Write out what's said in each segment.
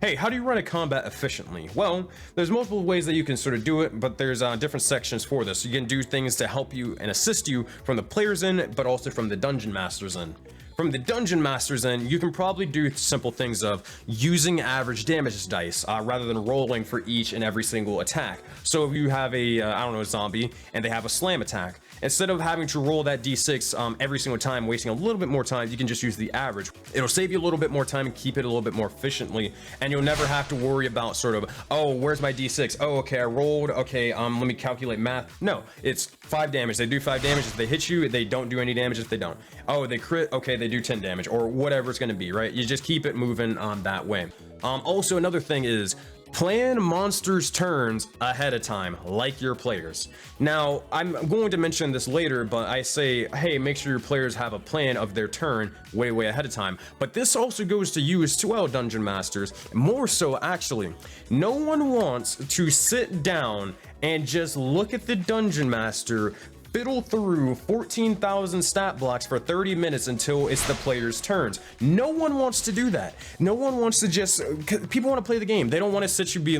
Hey, how do you run a combat efficiently? Well, there's multiple ways that you can sort of do it, but there's different sections for this. You can do things to help you and assist you from the player's end, but also from the dungeon master's end. From the dungeon master's end, you can probably do simple things of using average damage dice rather than rolling for each and every single attack. So if you have a, I don't know, a zombie and they have a slam attack, instead of having to roll that d6 every single time, wasting a little bit more time, you can just use the average. It'll save you a little bit more time and keep it a little bit more efficiently, and you'll never have to worry about sort of, oh, where's my d6? Oh, okay, I rolled. Okay, let me calculate math. No, it's 5 damage. They do 5 damage. If they hit you, they don't do any damage if they don't. Oh, they crit. Okay, they do 10 damage or whatever it's going to be, right? You just keep it moving that way. Also, another thing is plan monsters' turns ahead of time, like your players. Now, I'm going to mention this later, but I say, hey, make sure your players have a plan of their turn way ahead of time. But this also goes to you as well, dungeon masters. More so, actually. No one wants to sit down and just look at the dungeon master fiddle through 14,000 stat blocks for 30 minutes until it's the player's turns. No one wants to do that. No one wants to just, people want to play the game. They don't want to sit you be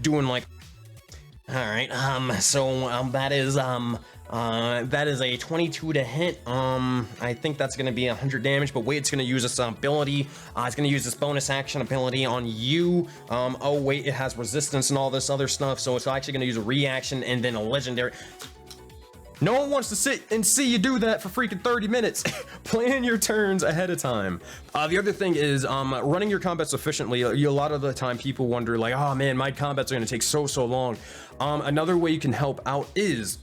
doing like, all right, that is a 22 to hit. I think that's going to be 100 damage, but wait, it's going to use this ability. It's going to use this bonus action ability on you. Oh wait, it has resistance and all this other stuff, so it's actually going to use a reaction and then a legendary. No one wants to sit and see you do that for freaking 30 minutes. Plan your turns ahead of time. The other thing is running your combats efficiently. A lot of the time people wonder like, oh man, my combats are going to take so long. Another way you can help out is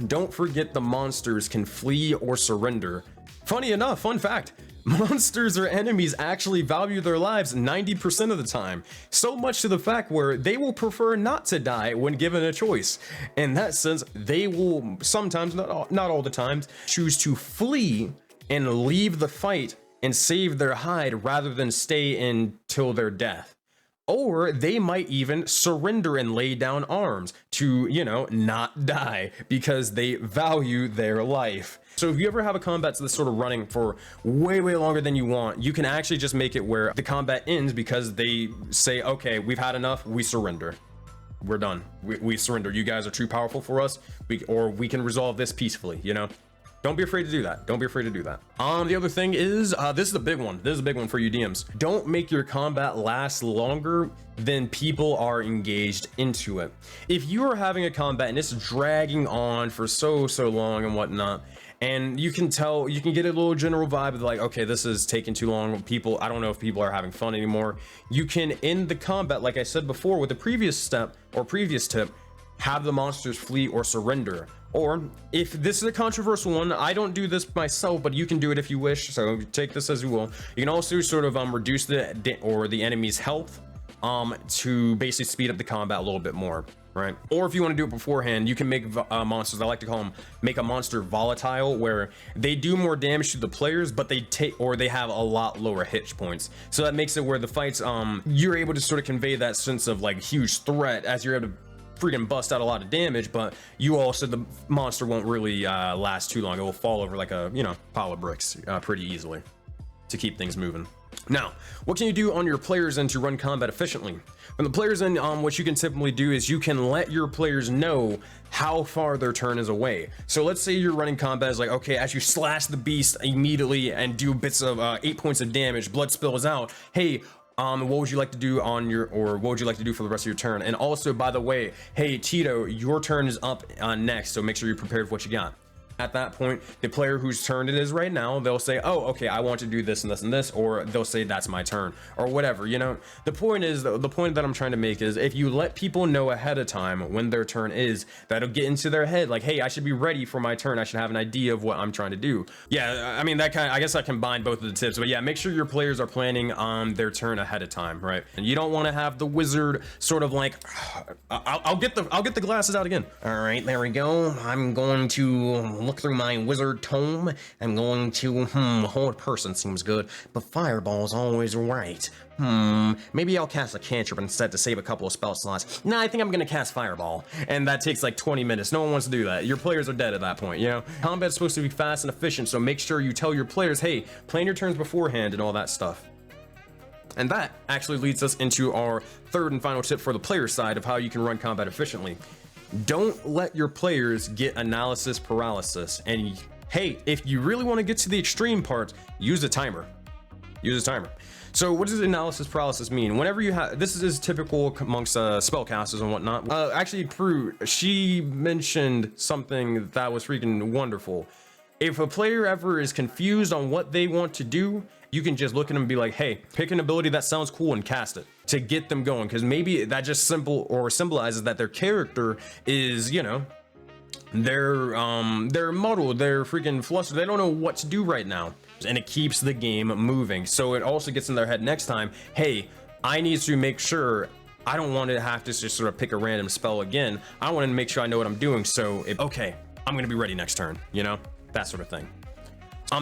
don't forget the monsters can flee or surrender. Funny enough, fun fact, monsters or enemies actually value their lives 90% of the time, so much to the fact where they will prefer not to die when given a choice. In that sense, they will sometimes, not all the times, choose to flee and leave the fight and save their hide rather than stay in till their death. Or they might even surrender and lay down arms to, you know, not die because they value their life. So if you ever have a combat that's sort of running for way longer than you want, you can actually just make it where the combat ends because they say, okay, we've had enough, we surrender. We're done. We surrender. You guys are too powerful for us, or we can resolve this peacefully, you know? Don't be afraid to do that. Don't be afraid to do that. The other thing is, this is a big one. This is a big one for you DMs. Don't make your combat last longer than people are engaged into it. If you are having a combat and it's dragging on for so long and whatnot, and you can tell, you can get a little general vibe of like, okay, this is taking too long. People, I don't know if people are having fun anymore. You can end the combat, like I said before, with the previous step or previous tip, have the monsters flee or surrender. Or if this is a controversial one, I don't do this myself, but you can do it if you wish. So take this as you will. You can also sort of reduce the enemy's health to basically speed up the combat a little bit more, right? Or if you want to do it beforehand, you can make monsters, I like to call them, make a monster volatile, where they do more damage to the players, but they have a lot lower hit points. So that makes it where the fights, you're able to sort of convey that sense of like huge threat as you're able to freaking bust out a lot of damage, but you also, the monster won't really last too long. It will fall over like a, you know, pile of bricks pretty easily to keep things moving. Now, what can you do on your players end to run combat efficiently? From the players end, what you can typically do is you can let your players know how far their turn is away. So let's say you're running combat is like, okay, as you slash the beast immediately and do bits of 8 points of damage, blood spills out. Hey, what would you like to do on your, or what would you like to do for the rest of your turn? And also, by the way, hey Tito, your turn is up next, so make sure you're prepared for what you got. At that point, the player whose turn it is right now, they'll say, oh, okay, I want to do this and this and this, or they'll say that's my turn, or whatever, you know. The point is, the point that I'm trying to make is, if you let people know ahead of time when their turn is, that'll get into their head like, hey, I should be ready for my turn. I should have an idea of what I'm trying to do. Yeah, I mean, that kind of, I guess I combine both of the tips, but yeah, make sure your players are planning on their turn ahead of time, right? And you don't want to have the wizard sort of like, I'll get the glasses out again. All right, there we go. I'm going to look through my wizard tome. I'm going to, hold person seems good, but fireball's always right. Maybe I'll cast a cantrip instead to save a couple of spell slots. Nah, I think I'm gonna cast fireball. And that takes like 20 minutes. No one wants to do that. Your players are dead at that point, you know? Combat's supposed to be fast and efficient, so make sure you tell your players, hey, plan your turns beforehand and all that stuff. And that actually leads us into our third and final tip for the player side of how you can run combat efficiently. Don't let your players get analysis paralysis. And hey, if you really want to get to the extreme part, use a timer. Use a timer. So what does analysis paralysis mean? Whenever you have, this is typical amongst spellcasters and whatnot. Actually, Prue, she mentioned something that was freaking wonderful. If a player ever is confused on what they want to do, you can just look at them and be like, hey, pick an ability that sounds cool and cast it to get them going. Because maybe that just symbolizes that their character is, you know, they're muddled, they're freaking flustered, they don't know what to do right now. And it keeps the game moving. So it also gets in their head next time, hey, I need to make sure I don't want to have to just sort of pick a random spell again. I want to make sure I know what I'm doing. So, okay, I'm going to be ready next turn, you know, that sort of thing.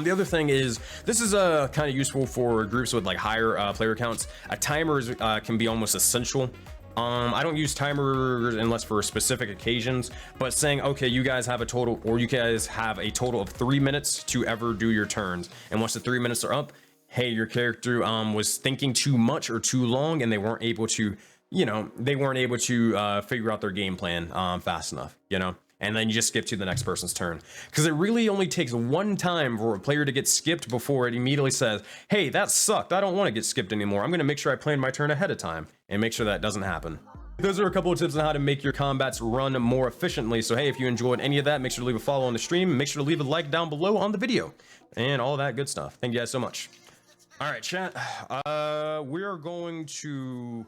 The other thing is, this is kind of useful for groups with like higher player counts. A timer can be almost essential. I don't use timers unless for specific occasions, but saying, okay, you guys have a total, or you guys have a total of 3 minutes to ever do your turns. And once the 3 minutes are up, hey, your character was thinking too much or too long, and they weren't able to, you know, figure out their game plan fast enough, you know. And then you just skip to the next person's turn. Because it really only takes one time for a player to get skipped before it immediately says, hey, that sucked, I don't want to get skipped anymore. I'm going to make sure I plan my turn ahead of time and make sure that doesn't happen. Those are a couple of tips on how to make your combats run more efficiently. So hey, if you enjoyed any of that, make sure to leave a follow on the stream, and make sure to leave a like down below on the video, and all that good stuff. Thank you guys so much. All right, chat, we are going to